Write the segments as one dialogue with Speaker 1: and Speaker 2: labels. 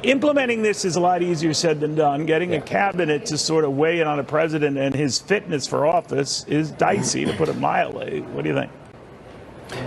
Speaker 1: Implementing this is a lot easier said than done. Getting a cabinet to sort of weigh in on a president and his fitness for office is dicey, to put it mildly. What do you think?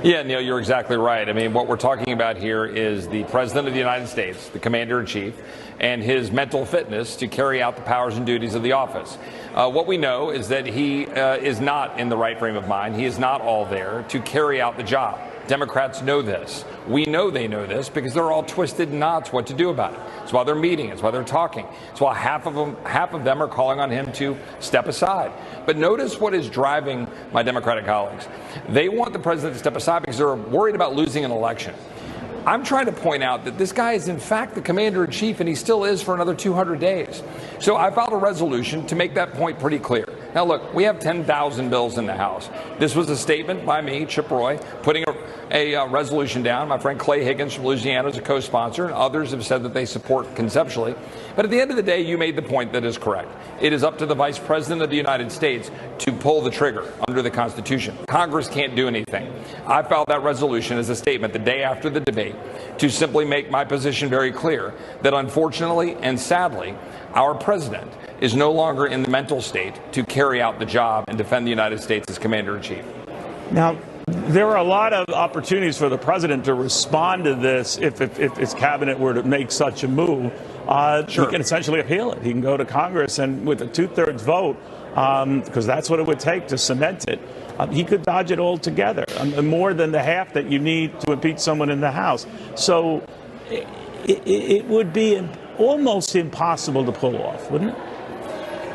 Speaker 2: Yeah, Neil, you're exactly right. I mean, what we're talking about here is the President of the United States, the Commander-in-Chief, and his mental fitness to carry out the powers and duties of the office. What we know is that he is not in the right frame of mind. He is not all there to carry out the job. Democrats know this. We know they know this because they're all twisted in knots what to do about it. It's why they're meeting. It's why they're talking. It's why half of them are calling on him to step aside. But notice what is driving my Democratic colleagues. They want the president to step aside because they're worried about losing an election. I'm trying to point out that this guy is in fact the commander-in-chief, and he still is for another 200 days. So I filed a resolution to make that point pretty clear. Now, look, we have 10,000 bills in the House. This was a statement by me, Chip Roy, putting a resolution down. My friend Clay Higgins from Louisiana is a co-sponsor, and others have said that they support conceptually. But at the end of the day, you made the point that is correct. It is up to the Vice President of the United States to pull the trigger under the Constitution. Congress can't do anything. I filed that resolution as a statement the day after the debate to simply make my position very clear that unfortunately and sadly, our president is no longer in the mental state to carry out the job and defend the United States as commander-in-chief.
Speaker 1: Now, there are a lot of opportunities for the president to respond to this if his cabinet were to make such a move. Sure. He can essentially appeal it. He can go to Congress and with a 2/3 vote, because that's what it would take to cement it, he could dodge it altogether, more than the half that you need to impeach someone in the House. So it would be almost impossible to pull off, wouldn't it?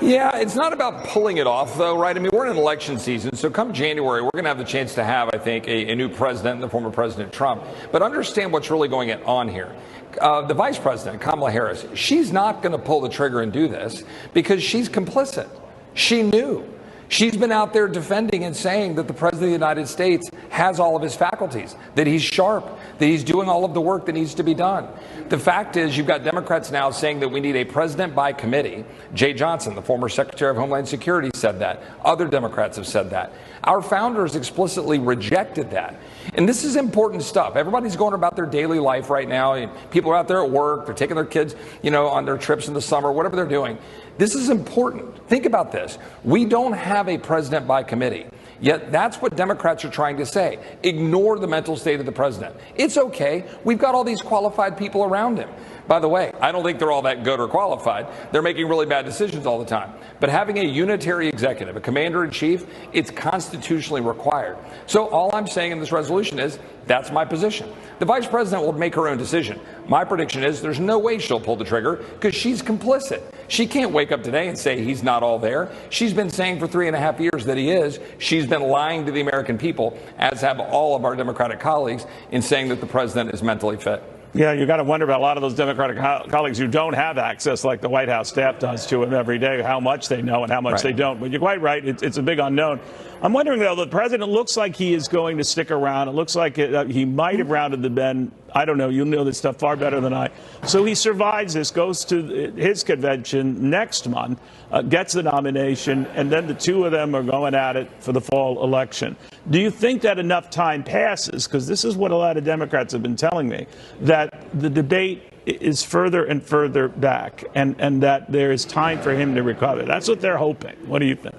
Speaker 2: Yeah, it's not about pulling it off, though, right? I mean, we're in election season, so come January, we're going to have the chance to have, I think, a new president, the former President Trump. But understand what's really going on here. The vice president, Kamala Harris, she's not going to pull the trigger and do this because she's complicit. She knew. She's been out there defending and saying that the President of the United States has all of his faculties, that he's sharp, that he's doing all of the work that needs to be done. The fact is, you've got Democrats now saying that we need a president by committee. Jay Johnson, the former Secretary of Homeland Security, said that. Other Democrats have said that. Our founders explicitly rejected that. And this is important stuff. Everybody's going about their daily life right now. People are out there at work. They're taking their kids, on their trips in the summer, whatever they're doing. This is important. Think about this. We don't have a president by committee. Yet that's what Democrats are trying to say. Ignore the mental state of the president. It's okay. We've got all these qualified people around him. By the way, I don't think they're all that good or qualified. They're making really bad decisions all the time. But having a unitary executive, a commander-in-chief, it's constitutionally required. So all I'm saying in this resolution is that's my position. The vice president will make her own decision. My prediction is there's no way she'll pull the trigger because she's complicit. She can't wake up today and say he's not all there. She's been saying for 3.5 years that he is. She's been lying to the American people, as have all of our Democratic colleagues, in saying that the president is mentally fit.
Speaker 1: Yeah, you got to wonder about a lot of those Democratic colleagues who don't have access like the White House staff does to him every day, how much they know and how much they don't. But you're quite right. It's a big unknown. I'm wondering, though, the president looks like he is going to stick around. It looks like he might have rounded the bend. I don't know. You know this stuff far better than I. So he survives this, goes to his convention next month, gets the nomination, and then the two of them are going at it for the fall election. Do you think that enough time passes? Because this is what a lot of Democrats have been telling me, that the debate is further and further back and that there is time for him to recover. That's what they're hoping. What do you think?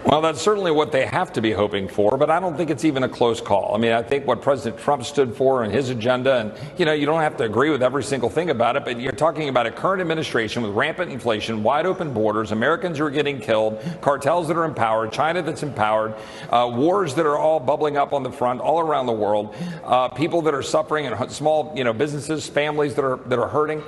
Speaker 2: Well, that's certainly what they have to be hoping for, but I don't think it's even a close call. I mean, I think what President Trump stood for and his agenda, and, you don't have to agree with every single thing about it, but you're talking about a current administration with rampant inflation, wide open borders, Americans who are getting killed, cartels that are empowered, China that's empowered, wars that are all bubbling up on the front all around the world, people that are suffering, and small, businesses, families that are hurting.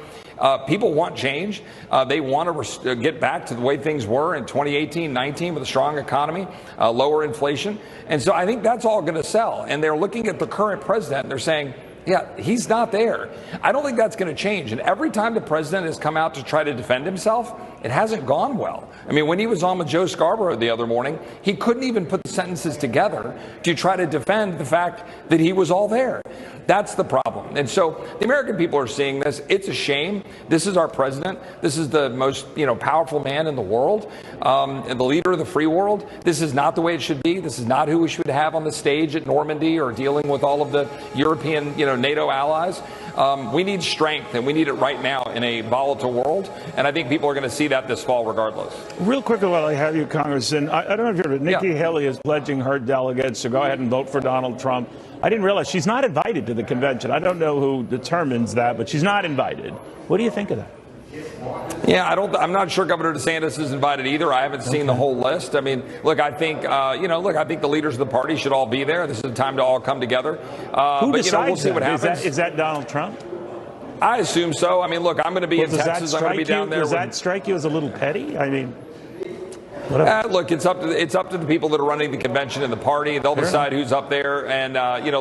Speaker 2: People want change. They want to get back to the way things were in 2018-19 with a strong economy, lower inflation. And so I think that's all going to sell. And they're looking at the current president and they're saying, yeah, he's not there. I don't think that's going to change. And every time the president has come out to try to defend himself, it hasn't gone well. I mean, when he was on with Joe Scarborough the other morning, he couldn't even put the sentences together to try to defend the fact that he was all there. That's the problem. And so the American people are seeing this. It's a shame. This is our president. This is the most, powerful man in the world, and the leader of the free world. This is not the way it should be. This is not who we should have on the stage at Normandy or dealing with all of the European, NATO allies. We need strength, and we need it right now in a volatile world. And I think people are going to see that this fall regardless.
Speaker 1: Real quickly while I have you, Congressman, I don't know if you heard it. Nikki Haley is pledging her delegates to go ahead and vote for Donald Trump. I didn't realize she's not invited to the convention. I don't know who determines that, but she's not invited. What do you think of that?
Speaker 2: Yeah, I'm not sure Governor DeSantis is invited either. I haven't seen the whole list. I mean, look, I think, I think the leaders of the party should all be there. This is a time to all come together.
Speaker 1: Who decides
Speaker 2: we'll see what happens.
Speaker 1: Is that Donald Trump?
Speaker 2: I assume so. I mean, look, I'm going to be in Texas. I'm going to be down there.
Speaker 1: Does that strike you as a little petty? I mean,
Speaker 2: look, it's up to the people that are running the convention and the party. They'll decide who's up there. And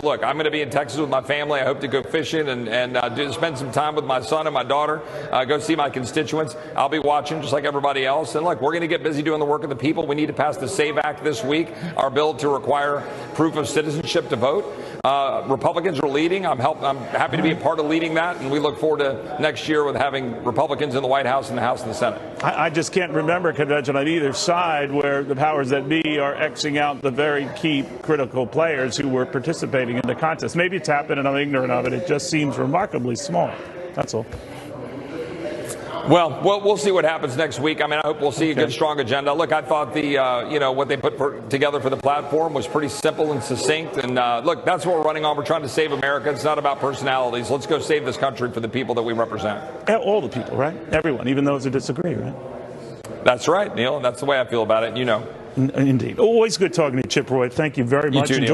Speaker 2: look, I'm going to be in Texas with my family. I hope to go fishing and spend some time with my son and my daughter. Go see my constituents. I'll be watching just like everybody else. And look, we're going to get busy doing the work of the people. We need to pass the SAVE Act this week, our bill to require proof of citizenship to vote. Republicans are leading. I'm happy to be a part of leading that, and we look forward to next year with having Republicans in the White House and the House and the Senate.
Speaker 1: I just can't remember a convention on either side where the powers that be are Xing out the very key critical players who were participating in the contest. Maybe it's happened and I'm ignorant of it. It just seems remarkably small. That's all.
Speaker 2: Well, we'll see what happens next week. I mean, I hope we'll see a good, strong agenda. Look, I thought what they put together for the platform was pretty simple and succinct. And look, that's what we're running on. We're trying to save America. It's not about personalities. Let's go save this country for the people that we represent.
Speaker 1: All the people, right? Everyone, even those who disagree, right?
Speaker 2: That's right, Neil. And that's the way I feel about it. You know.
Speaker 1: Indeed. Always good talking to you, Chip Roy. Thank you very much.
Speaker 2: You too, Neil.